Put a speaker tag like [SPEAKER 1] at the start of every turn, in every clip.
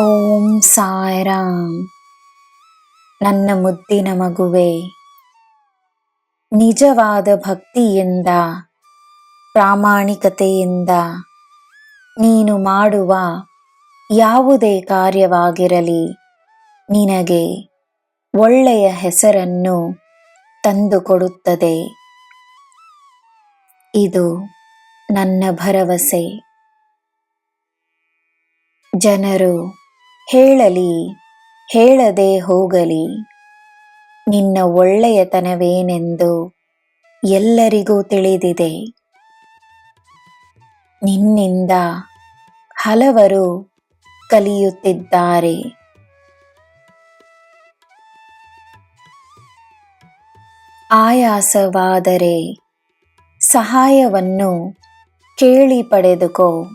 [SPEAKER 1] ಓಂ ಸಾಯಿರಾಮ್. ನನ್ನ ಮುದ್ದಿನ ಮಗುವೆ, ನಿಜವಾದ ಭಕ್ತಿಯಿಂದ, ಪ್ರಾಮಾಣಿಕತೆಯಿಂದ ನೀನು ಮಾಡುವ ಯಾವುದೇ ಕಾರ್ಯವಾಗಿರಲಿ ನಿನಗೆ ಒಳ್ಳೆಯ ಹೆಸರನ್ನು ತಂದುಕೊಡುತ್ತದೆ. ಇದು ನನ್ನ ಭರವಸೆ. ಜನರು ಹೇಳಲಿ ಹೇಳದೆ ಹೋಗಲಿ, ನಿನ್ನ ಒಳ್ಳೆಯತನವೇನೆಂದು ಎಲ್ಲರಿಗೂ ತಿಳಿದಿದೆ. ನಿನ್ನಿಂದ ಹಲವರು ಕಲಿಯುತ್ತಿದ್ದಾರೆ. ಆಯಾಸವಾದರೆ ಸಹಾಯವನ್ನು ಕೇಳಿ ಪಡೆದುಕೋ.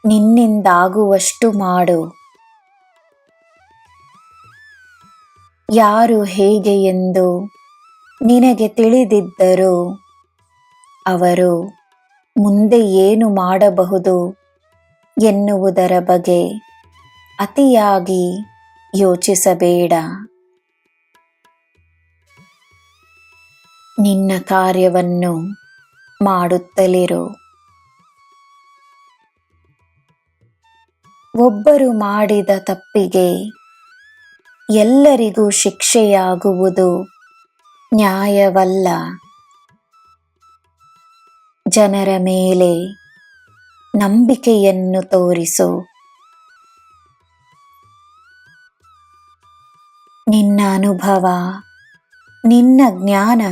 [SPEAKER 1] ನಿನ್ನಿಂದಾಗುವಷ್ಟು ಮಾಡು. ಯಾರು ಹೇಗೆ ಎಂದು ನಿನಗೆ ತಿಳಿದಿದ್ದರೂ ಅವರು ಮುಂದೆ ಏನು ಮಾಡಬಹುದು ಎನ್ನುವುದರ ಬಗ್ಗೆ ಅತಿಯಾಗಿ ಯೋಚಿಸಬೇಡ. ನಿನ್ನ ಕಾರ್ಯವನ್ನು ಮಾಡುತ್ತಲಿರು. ಒಬ್ಬರು ಮಾಡಿದ ತಪ್ಪಿಗೆ ಎಲ್ಲರಿಗೂ ಶಿಕ್ಷೆಯಾಗುವುದು ನ್ಯಾಯವಲ್ಲ. ಜನರ ಮೇಲೆ ನಂಬಿಕೆಯನ್ನು ತೋರಿಸು. ನಿನ್ನ ಅನುಭವ, ನಿನ್ನ ಜ್ಞಾನ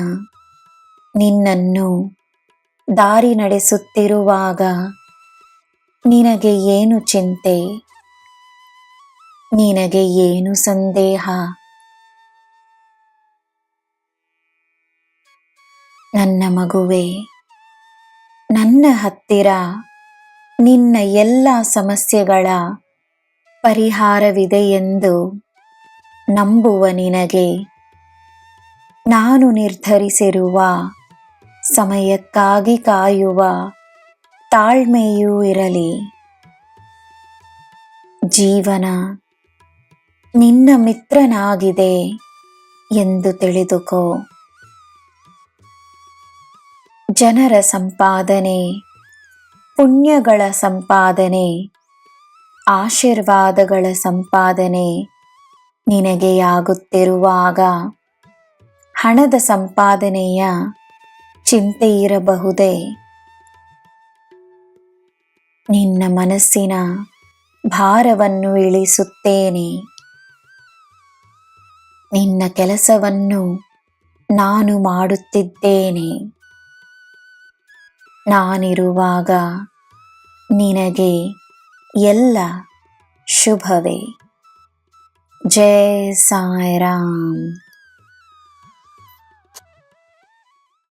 [SPEAKER 1] ನಿನ್ನನ್ನು ದಾರಿ ನಡೆಸುತ್ತಿರುವಾಗ ನಿನಗೆ ಏನು ಚಿಂತೆ? ನಿನಗೆ ಏನು ಸಂದೇಹ? ನನ್ನ ಮಗುವೆ, ನನ್ನ ಹತ್ತಿರ ನಿನ್ನ ಎಲ್ಲ ಸಮಸ್ಯೆಗಳ ಪರಿಹಾರವಿದೆ ಎಂದು ನಂಬುವ ನಿನಗೆ ನಾನು ನಿರ್ಧರಿಸಿರುವ ಸಮಯಕ್ಕಾಗಿ ಕಾಯುವ ತಾಳ್ಮೆಯೂ ಇರಲಿ. ಜೀವನ ನಿನ್ನ ಮಿತ್ರನಾಗಿದೆ ಎಂದು ತಿಳಿದುಕೋ. ಜನರ ಸಂಪಾದನೆ, ಪುಣ್ಯಗಳ ಸಂಪಾದನೆ, ಆಶೀರ್ವಾದಗಳ ಸಂಪಾದನೆ ನಿನಗೆಯಾಗುತ್ತಿರುವಾಗ ಹಣದ ಸಂಪಾದನೆಯ ಚಿಂತೆ ಇರಬಹುದೇ? ನಿನ್ನ ಮನಸ್ಸಿನ ಭಾರವನ್ನು ಇಳಿಸುತ್ತೇನೆ. ನಿನ್ನ ಕೆಲಸವನ್ನು ನಾನು ಮಾಡುತ್ತಿದ್ದೇನೆ. ನಾನಿರುವಾಗ ನಿನಗೆ ಎಲ್ಲ ಶುಭವೇ. ಜೈ ಸಾಯಿರಾಮ್.